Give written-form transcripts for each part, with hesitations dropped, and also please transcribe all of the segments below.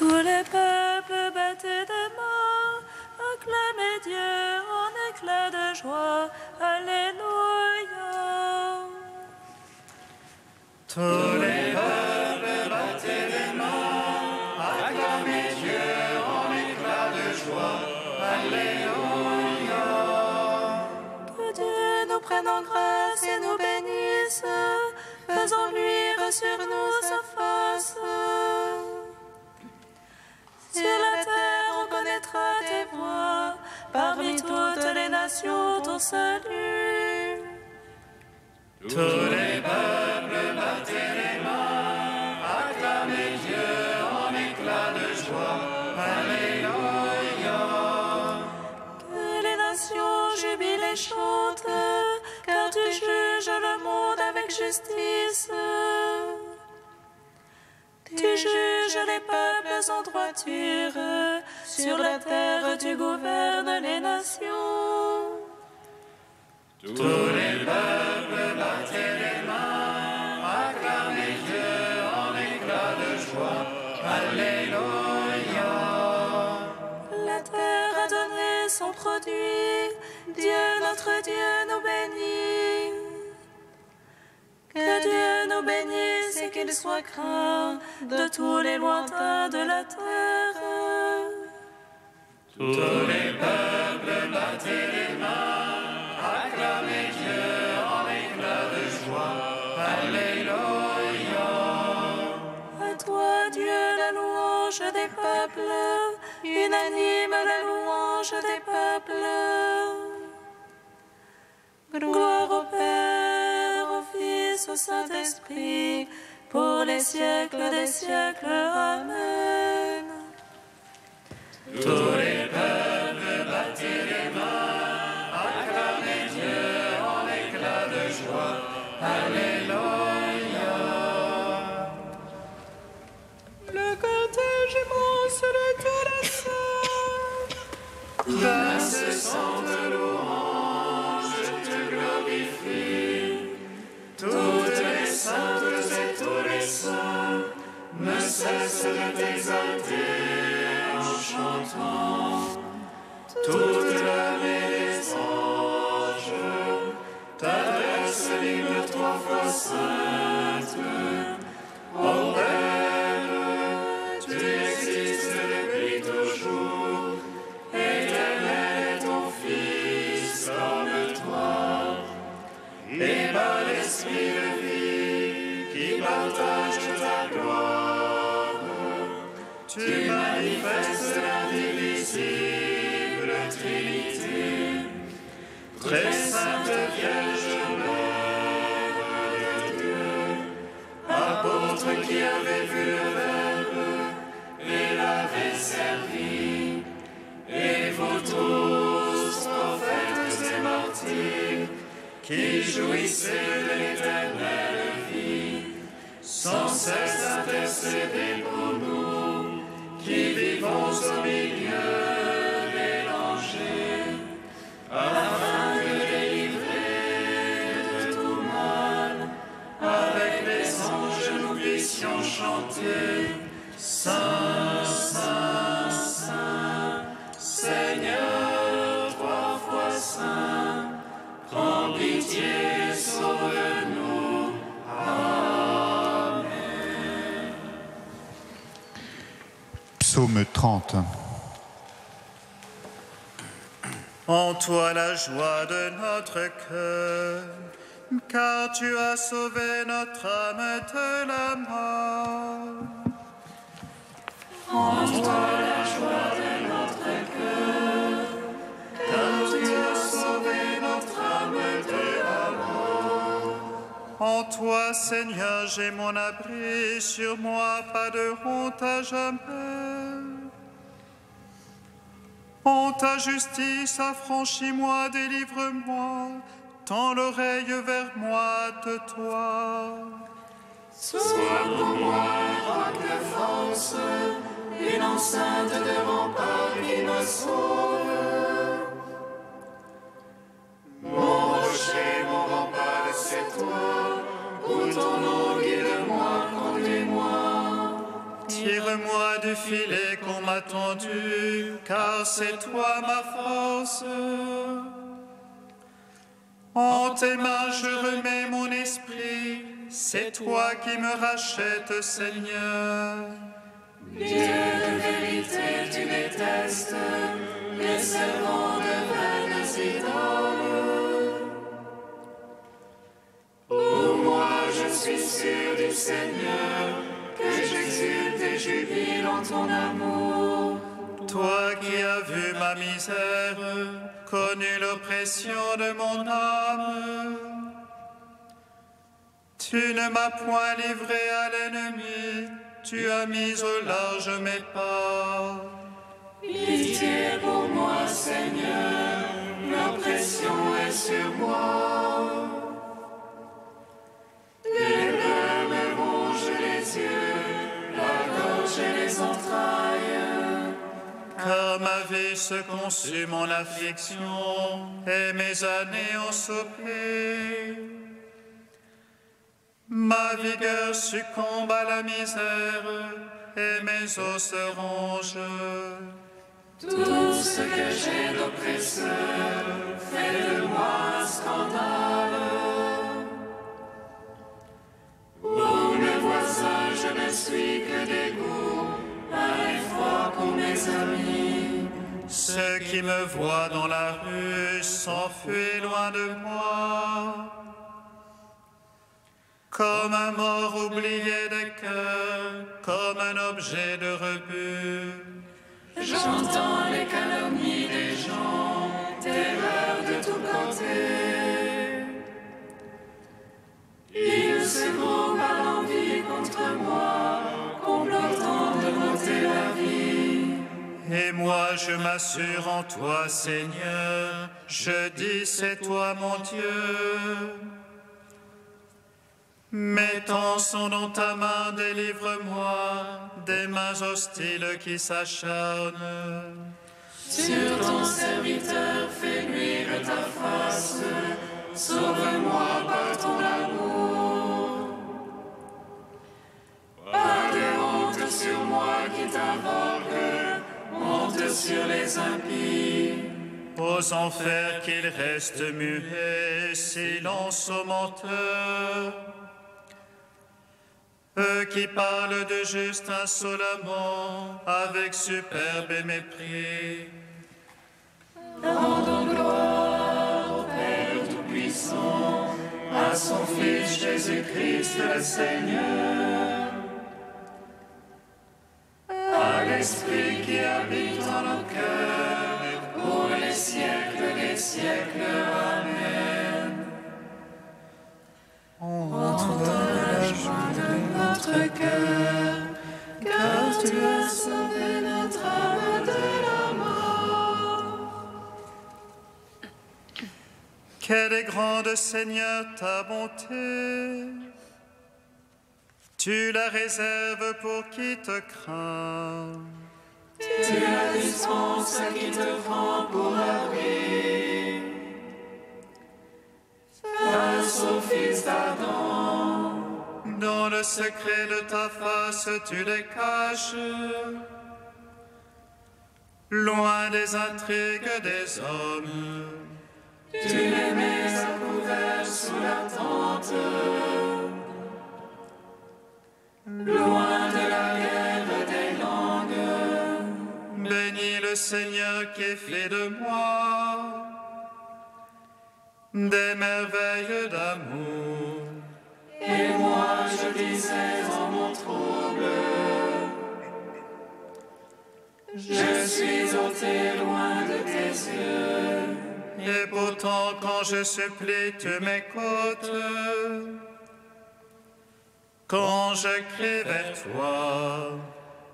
Tous les peuples battaient des mains, acclamaient Dieu en éclats de joie. Alléluia. Tous les peuples battaient des mains, acclamaient Dieu en éclats de joie. Alléluia. Que Dieu nous prenne en grâce et nous bénisse, faisant luire sur nous sa face. Sur la terre on connaîtra tes voies, parmi toutes les nations ton salut. Tous les peuples battaient les mains, acclamaient Dieu en éclats de joie. Alléluia. Que les nations jubilent et chantent, car tu juges le monde avec justice. Tu juges les peuples en droiture, sur la terre tu gouvernes les nations. Tous les peuples battaient les mains, acclamaient Dieu en éclats de joie. Alléluia. La terre a donné son produit, Dieu notre Dieu nous bénit. Que Dieu nous bénisse et qu'il soit craint de tous les lointains de la terre. Tous les peuples battaient les mains, acclamaient Dieu en éclats de joie. Alléluia. À toi, Dieu, la louange des peuples, unanime la louange des peuples. Gloire au Père, au Fils, au Saint-Esprit, pour les siècles des siècles. Amen. Tous les peuples battaient les mains, acclamaient Dieu en éclats de joie. Alléluia. Le cortège immense de tous les saints, d'incessante louange te glorifie. Toutes les saintes et tous les saints ne cessent de t'exalter en chantant. Toute l'armée des anges t'adresse l'hymne 3 fois sainte. Ô Père, tu existes depuis toujours, éternel est ton Fils comme toi. Et par l'Esprit de vie qui partage ta gloire, tu manifestes l'indivisible Trinité. Très sainte Vierge Mère de Dieu, apôtre qui avait vu le Verbe et l'avait servi, et vous tous, prophètes et martyrs, qui jouissez de l'éternelle vie, sans cesse intercédez pour nous, qui vivons au milieu des dangers, afin de délivrer de tout mal. Avec les anges nous puissions chanter Saint, Saint, Saint, Seigneur, 3 fois Saint. Prends pitié, sauve-nous. Amen. Psaume 30. En toi la joie de notre cœur, car tu as sauvé notre âme de la mort. en toi la joie de notre cœur, Car tu as sauvé notre âme de la mort. En toi, Seigneur, j'ai mon abri, sur moi pas de honte à jamais. En ta justice, affranchis-moi, délivre-moi, tends l'oreille vers moi de toi. sois pour moi un roc de force, une enceinte de rempart qui me sauve. Mon rocher, mon rempart, c'est toi, pour ton nom, guide-moi, conduis-moi. Tire-moi du filet qu'on m'a tendu, car c'est toi ma force. En tes mains je remets mon esprit, c'est toi qui me rachètes, Seigneur. Dieu de vérité, tu détestes les servants de vaines idoles. Ô moi, je suis sûr du Seigneur, que j'exulte et jubile en ton amour. Toi qui as vu ma misère, connu l'oppression de mon âme, tu ne m'as point livré à l'ennemi, tu as mis au large mes pas. Pitié pour moi, Seigneur, l'oppression est sur moi. Les pleurs me rongent les yeux, la gorge et les entrailles. Car ma vie se consume en affliction, et mes années en soupir. Ma vigueur succombe à la misère, et mes os se rongent. Tout ce que j'ai d'oppresseur fait de moi un scandale. Pour mes voisins, je ne suis que dégoût, un effroi pour mes amis. Ceux qui me voient dans la rue s'enfuient loin de moi. Comme un mort oublié des cœurs, comme un objet de rebut. J'entends les calomnies des gens, terreur de tous côtés. Ils se groupent à l'envie contre moi, complotant de m'ôter la vie. Et moi je m'assure en toi, Seigneur, je dis c'est toi mon Dieu. Mets ton sang dans ta main, délivre-moi des mains hostiles qui s'acharnent. Sur ton serviteur, fais luire ta face, sauve-moi par ton amour. Pas de honte sur moi qui t'invoque, honte sur les impies. Aux enfers qu'ils restent muets, silence aux menteurs. Eux qui parlent de juste insolemment, avec superbe et mépris. Rendons gloire au Père Tout-Puissant, à son Fils Jésus-Christ le Seigneur, à l'Esprit qui habite en nos cœurs, pour les siècles des siècles. Amen. On te donne la joie de notre cœur, car tu as sauvé notre âme de la mort. Quelle est grande, Seigneur, ta bonté. Tu la réserves pour qui te craint. Tu la dispenses à qui te prend pour abri. Face au fils d'Adam, Dans le secret de ta face, tu les caches. Loin des intrigues des hommes. tu les mets à couvert sous la tente. Loin de la guerre des langues. Bénis le Seigneur qui fait de moi des merveilles d'amour. Et moi je disais en mon trouble, je suis ôté loin de tes yeux. Et pourtant quand je supplie, tu m'écoutes. Quand je crie vers toi,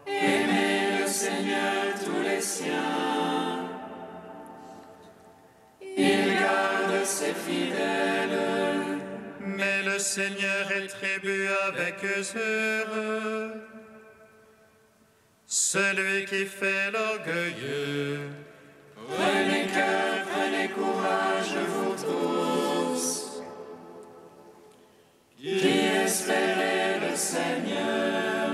Aimez le Seigneur tous les siens. Il garde ses fidèles. mais le Seigneur est tribu avec eux heureux. Celui qui fait l'orgueilleux, Prenez cœur, prenez courage, vous tous, qui espérez le Seigneur.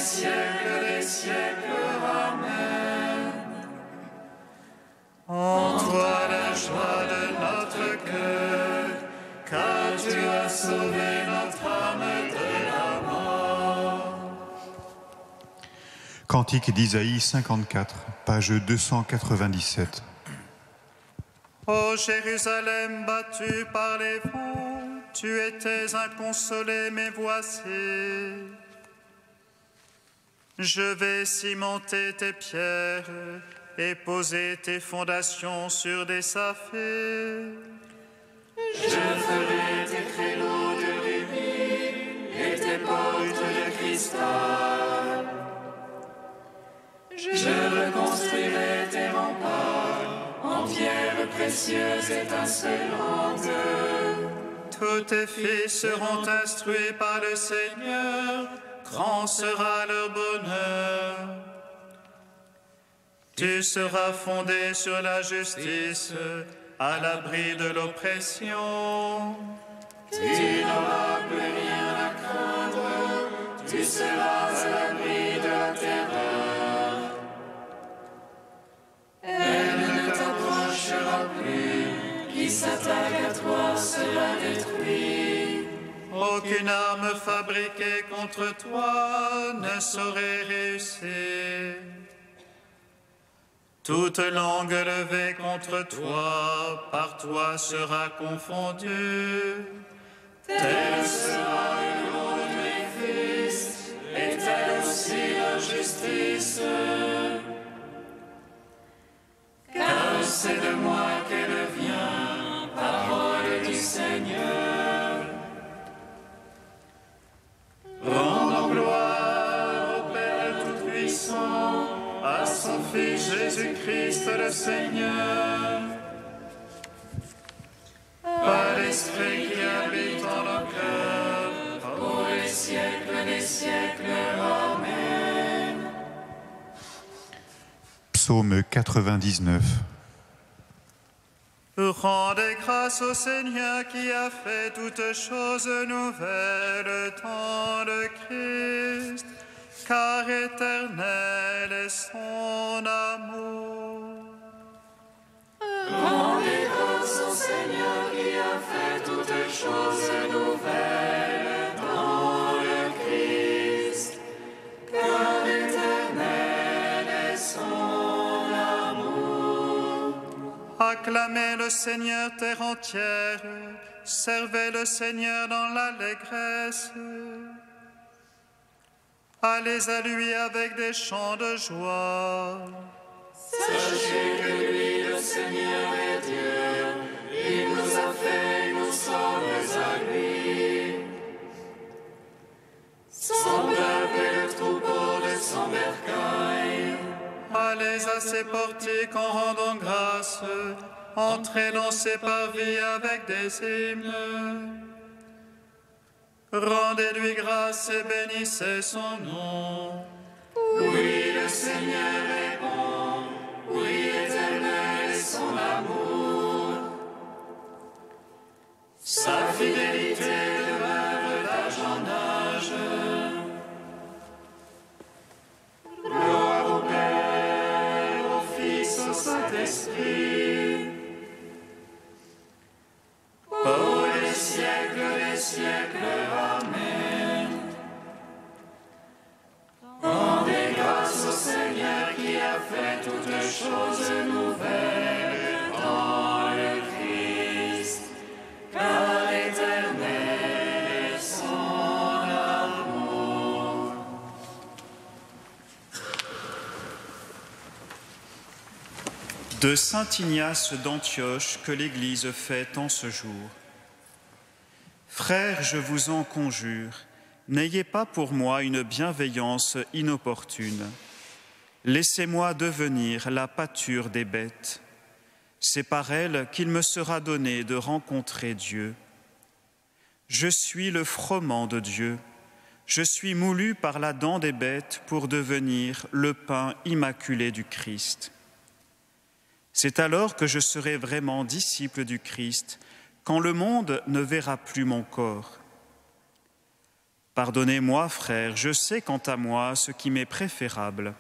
siècles des siècles. Amen. En toi la joie de notre cœur, car tu as sauvé notre âme de la mort. Cantique d'Isaïe 54, page 297. Ô Jérusalem battue par les vents, tu étais inconsolée, mais voici. Je vais cimenter tes pierres et poser tes fondations sur des saphirs. Je ferai tes créneaux de rubis et tes portes de cristal. Je reconstruirai tes remparts en pierres précieuses étincelantes. Tous tes fils seront instruits par le Seigneur, grand sera leur bonheur. Tu seras fondé sur la justice, à l'abri de l'oppression. Tu n'auras plus rien à craindre, tu seras à l'abri de la terreur. Elle ne t'approchera plus, qui s'attaque à toi sera détruit. Aucune arme fabriquée contre toi ne saurait réussir. Toute langue levée contre toi, par toi sera confondue. Telle sera le nom de mes fils, et telle aussi la justice. Car c'est de moi qu'elle vient, parole du Seigneur. Rendons gloire au Père Tout-Puissant, à son Fils Jésus-Christ le Seigneur, par l'Esprit qui habite en nos cœurs, pour les siècles des siècles. Amen. Psaume 99. Rendez grâce au Seigneur qui a fait toutes choses nouvelles dans le Christ, car éternel est son amour. Rendez grâce au Seigneur qui a fait toutes choses nouvelles dans le Christ, car éternel est son amour. Acclamez le Seigneur terre entière, servez le Seigneur dans l'allégresse. Allez à lui avec des chants de joie. Sachez que lui, le Seigneur, est Dieu. Il nous a fait, nous sommes à lui. Son peuple est le troupeau de son bercail. Allez à ses portiques en rendant grâce. Entrez dans ses parvis avec des hymnes. Rendez-lui grâce et bénissez son nom. Oui, le Seigneur est bon. Oui, éternel est son amour. Sa fidélité demeure d'âge en âge. Gloire au Père, au Fils, au Saint-Esprit. Pour les siècles des siècles. Amen. Rendez grâce au Seigneur qui a fait toutes choses nouvelles dans le Christ, car éternel est son amour. De saint Ignace d'Antioche que l'Église fête en ce jour. Frères, je vous en conjure, n'ayez pas pour moi une bienveillance inopportune. Laissez-moi devenir la pâture des bêtes. C'est par elle qu'il me sera donné de rencontrer Dieu. Je suis le froment de Dieu. Je suis moulu par la dent des bêtes pour devenir le pain immaculé du Christ. C'est alors que je serai vraiment disciple du Christ, quand le monde ne verra plus mon corps. Pardonnez-moi, frères, je sais quant à moi ce qui m'est préférable.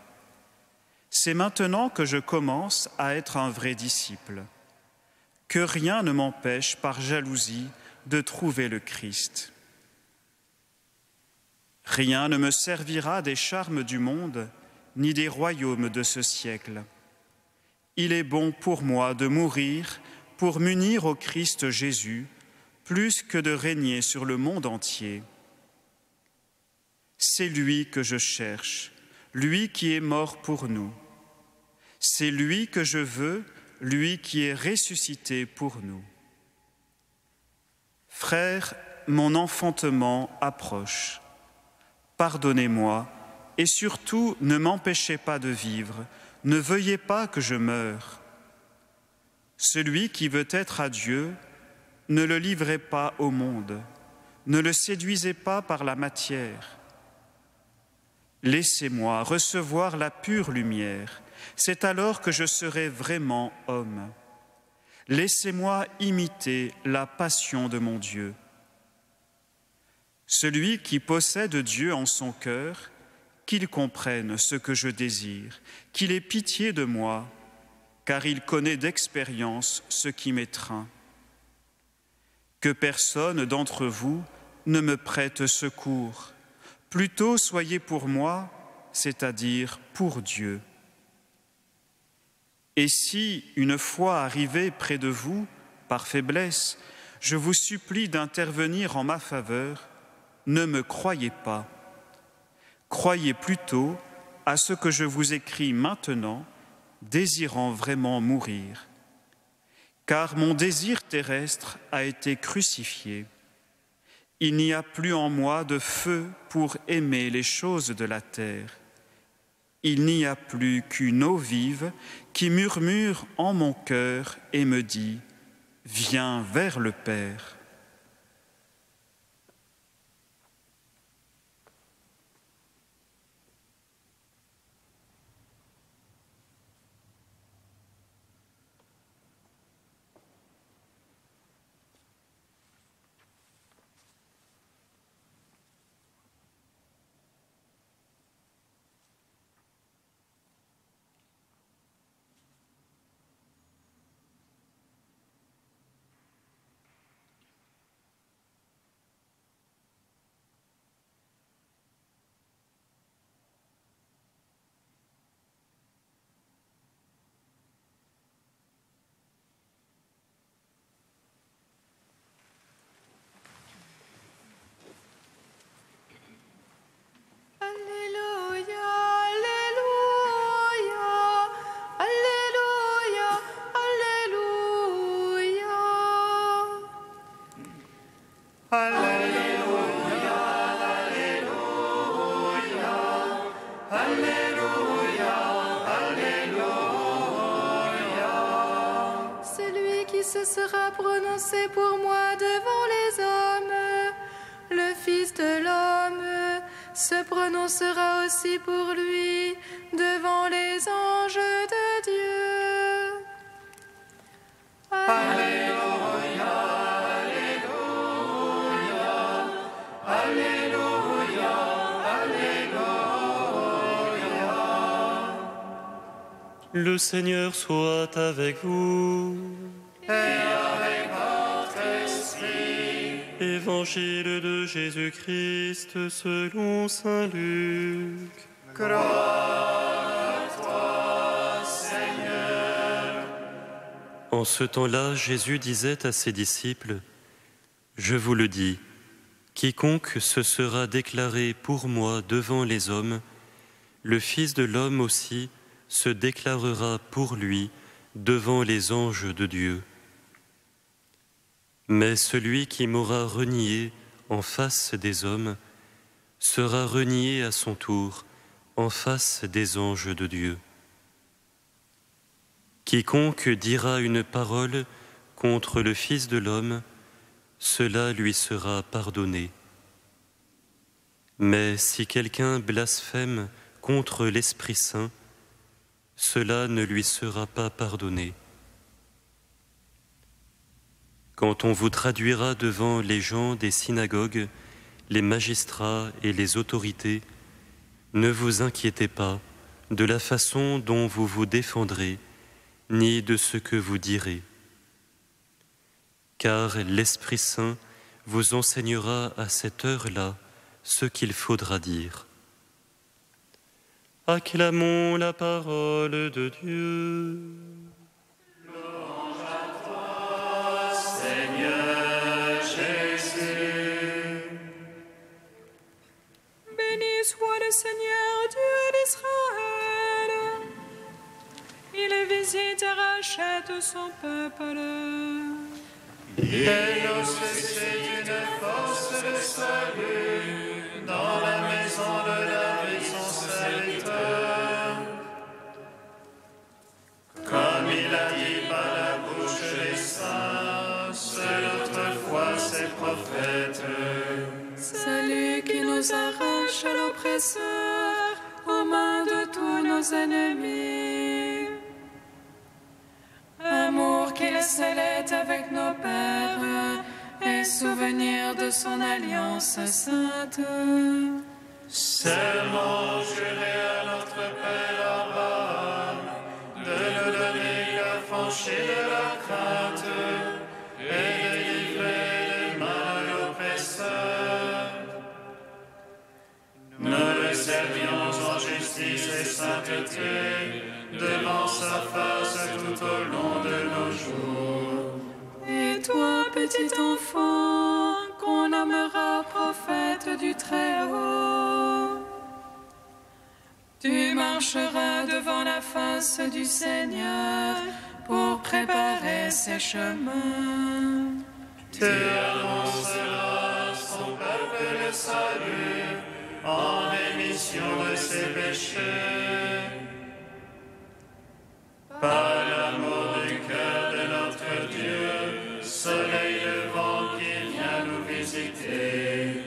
C'est maintenant que je commence à être un vrai disciple, que rien ne m'empêche par jalousie de trouver le Christ. Rien ne me servira des charmes du monde, ni des royaumes de ce siècle. Il est bon pour moi de mourir pour m'unir au Christ Jésus, plus que de régner sur le monde entier. C'est lui que je cherche, lui qui est mort pour nous. C'est lui que je veux, lui qui est ressuscité pour nous. Frères, mon enfantement approche. Pardonnez-moi et surtout ne m'empêchez pas de vivre, ne veuillez pas que je meure. Celui qui veut être à Dieu, ne le livrez pas au monde, ne le séduisez pas par la matière. Laissez-moi recevoir la pure lumière, c'est alors que je serai vraiment homme. Laissez-moi imiter la passion de mon Dieu. Celui qui possède Dieu en son cœur, qu'il comprenne ce que je désire, qu'il ait pitié de moi, car il connaît d'expérience ce qui m'étreint. Que personne d'entre vous ne me prête secours, plutôt soyez pour moi, c'est-à-dire pour Dieu. Et si, une fois arrivé près de vous, par faiblesse, je vous supplie d'intervenir en ma faveur, ne me croyez pas. Croyez plutôt à ce que je vous écris maintenant, désirant vraiment mourir. Car mon désir terrestre a été crucifié. Il n'y a plus en moi de feu pour aimer les choses de la terre. Il n'y a plus qu'une eau vive qui murmure en mon cœur et me dit « Viens vers le Père ». Sera prononcé pour moi devant les hommes. Le Fils de l'homme se prononcera aussi pour lui devant les anges de Dieu. Alléluia, Alléluia, Alléluia, Alléluia. Le Seigneur soit avec vous. Et avec votre esprit. Évangile de Jésus-Christ selon saint Luc. Gloire à toi, Seigneur. En ce temps-là, Jésus disait à ses disciples, « Je vous le dis, quiconque se sera déclaré pour moi devant les hommes, le Fils de l'homme aussi se déclarera pour lui devant les anges de Dieu. Mais celui qui m'aura renié en face des hommes sera renié à son tour en face des anges de Dieu. Quiconque dira une parole contre le Fils de l'homme, cela lui sera pardonné. Mais si quelqu'un blasphème contre l'Esprit Saint, cela ne lui sera pas pardonné. Quand on vous traduira devant les gens des synagogues les magistrats et les autorités, ne vous inquiétez pas de la façon dont vous vous défendrez, ni de ce que vous direz. Car l'Esprit Saint vous enseignera à cette heure-là ce qu'il faudra dire. Acclamons la parole de Dieu. Louange à toi, Seigneur Jésus. Béni soit le Seigneur Dieu d'Israël. Il visite et rachète son peuple. Il nous suscite une force de salut dans la maison de David son serviteur. Comme il a dit par la bouche des saints, seul autrefois ses prophètes. Salut qui nous arrache à l'oppresseur, aux mains de tous nos ennemis. Amour qu'il scellait avec nos pères, et souvenir de son alliance sainte. Serment juré à notre Père Abraham, de nous donner l'affranchie de la crainte, et de livrer des mains de l'oppresseur. Nous le servions en justice et sainteté, devant sa face tout au long de nos jours. Et toi, petit enfant, qu'on nommera prophète du Très-Haut, tu marcheras devant la face du Seigneur pour préparer ses chemins. Tu annonceras son peuple le salut, en rémission de ses péchés. Par l'amour du cœur de notre Dieu, soleil levant qui vient nous visiter.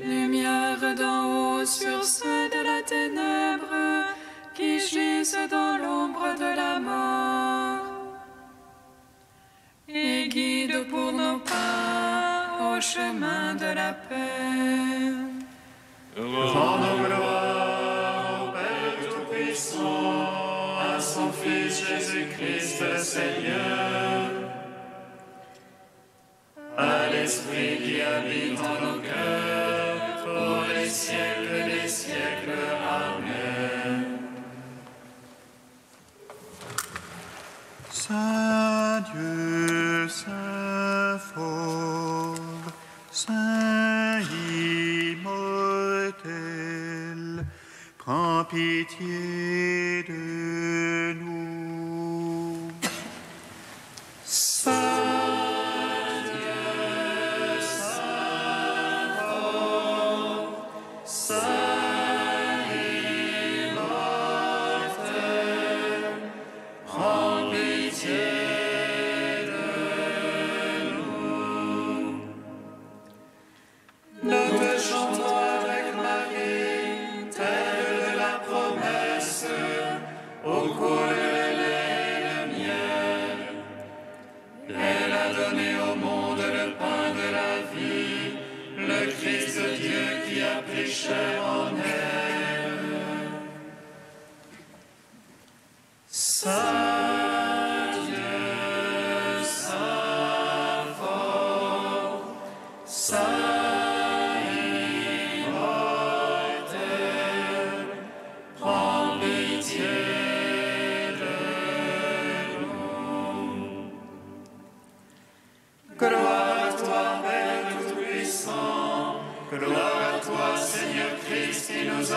Lumière d'en haut sur ceux de la ténèbre qui gisent dans l'ombre de la mort. Et guide pour nos pas au chemin de la paix. Rendons gloire au Père Tout-Puissant, à son Fils Jésus-Christ le Seigneur, à l'Esprit qui habite en nos cœurs, pour les siècles des siècles. Amen. Saint Dieu, Saint fort, Saint immortel, prends pitié de nous.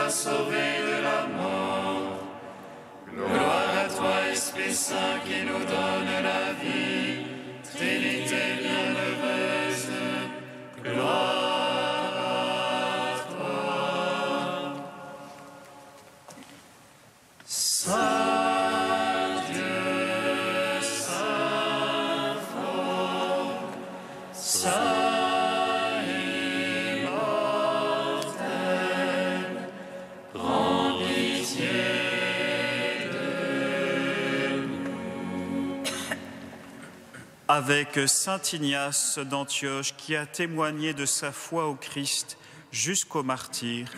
Sauvés de la mort. Gloire à toi, Esprit Saint, qui nous donne la vie, Trinité bienheureuse. Gloire à toi. Saint Dieu, Saint fort, Saint avec saint Ignace d'Antioche qui a témoigné de sa foi au Christ, jusqu'au martyre,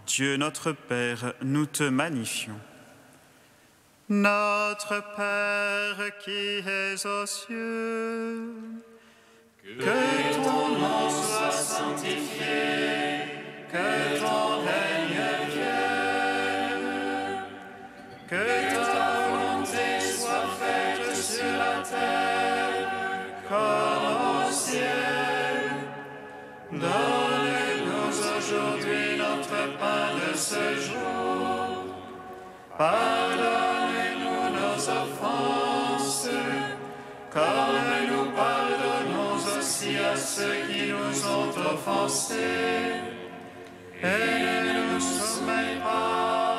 Dieu notre Père, nous te magnifions. Notre Père qui es aux cieux, que ton nom soit sanctifié, que ton règne vienne, que ta volonté soit faite sur la terre comme au ciel. Donne-nous aujourd'hui notre pain de ce jour. Pardonne-nous nos offenses, comme nous pardonnons aussi à ceux qui nous ont offensés. Et ne nous soumets pas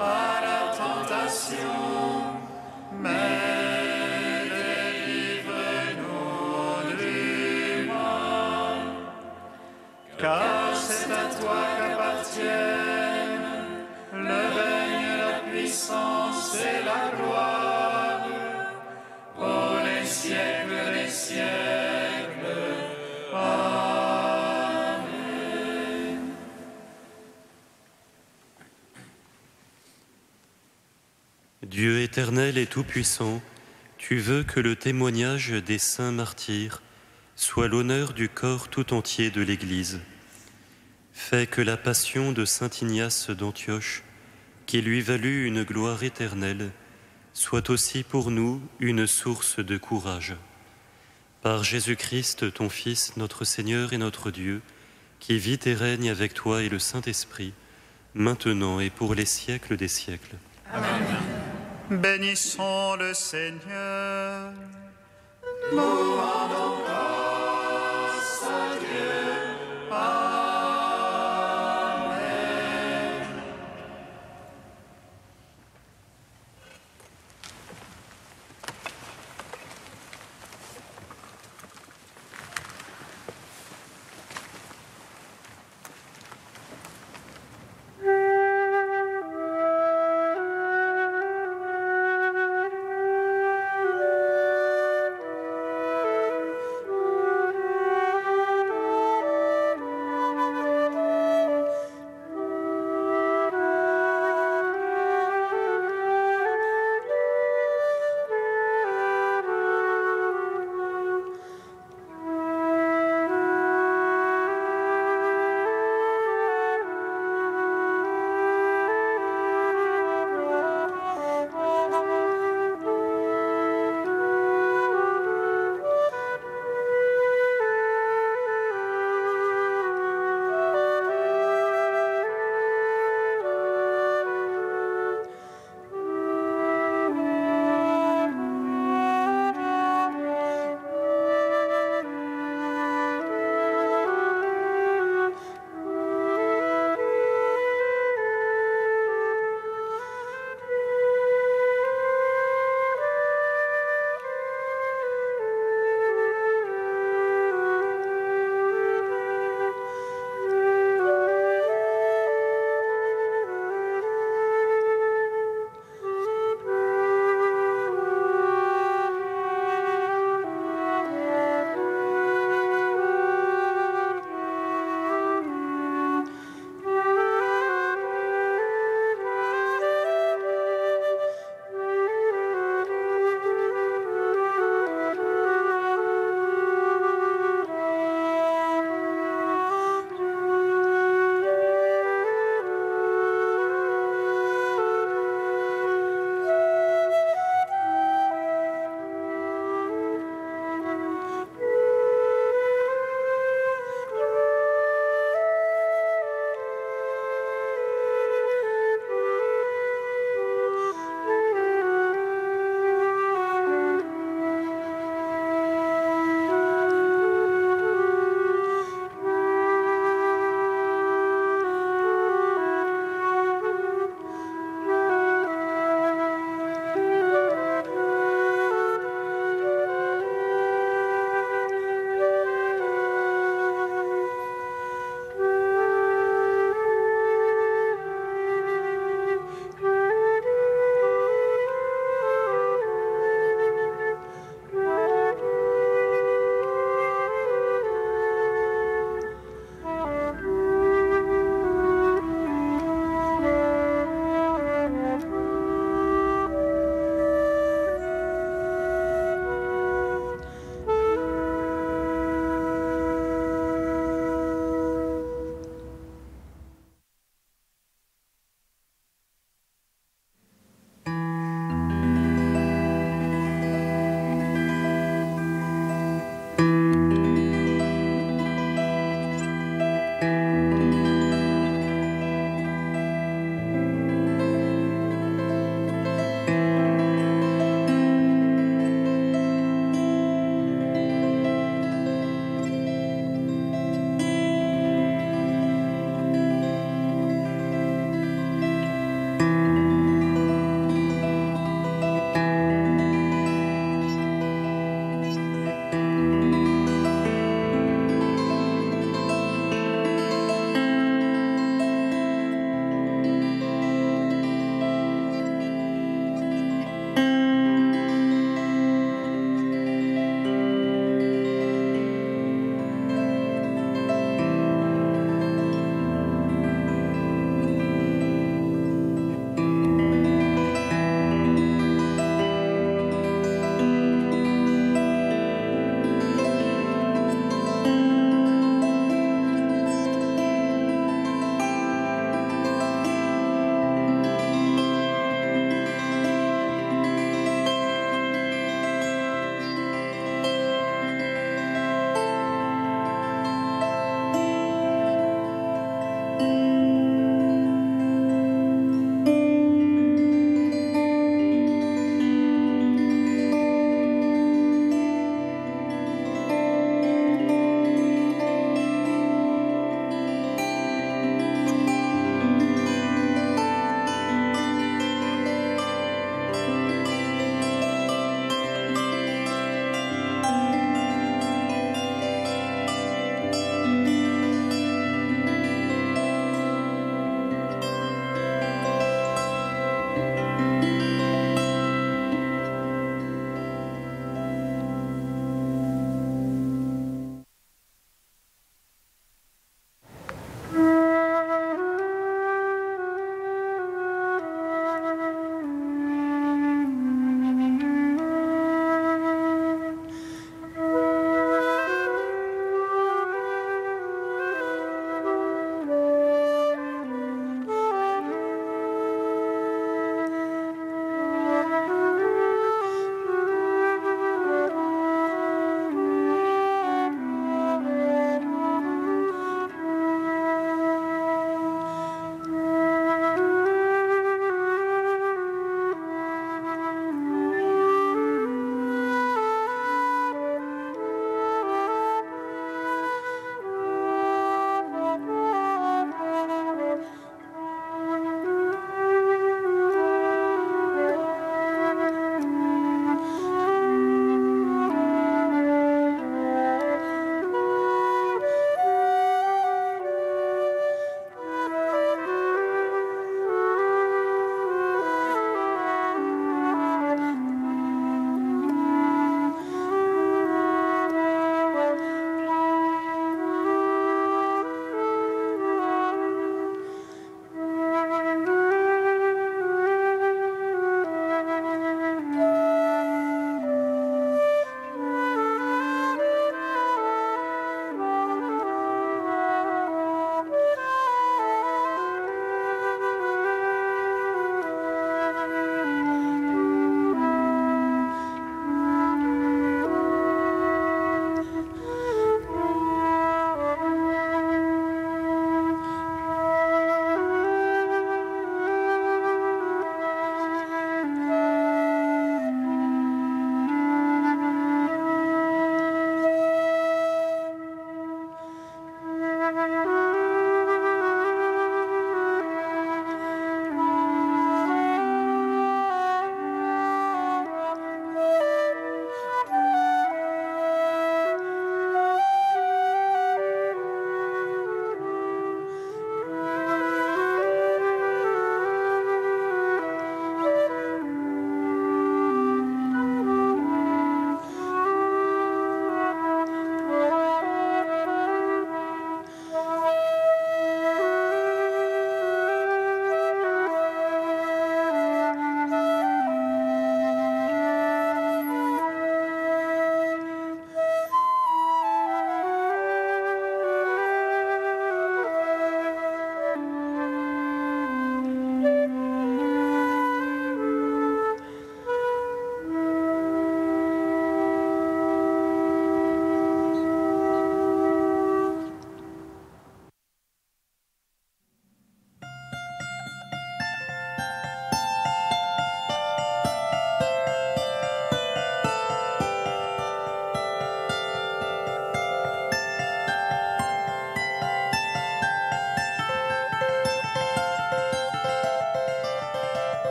à la tentation, mais délivre-nous du mal. Car c'est à toi qu'appartiennent le règne, la puissance et la gloire pour les siècles des siècles. Amen. Dieu éternel et tout-puissant, tu veux que le témoignage des saints martyrs soit l'honneur du corps tout entier de l'Église. Fais que la passion de saint Ignace d'Antioche, qui lui valut une gloire éternelle, soit aussi pour nous une source de courage. Par Jésus-Christ, ton Fils, notre Seigneur et notre Dieu, qui vit et règne avec toi et le Saint-Esprit, maintenant et pour les siècles des siècles. Amen. Bénissons le Seigneur. Nous rendons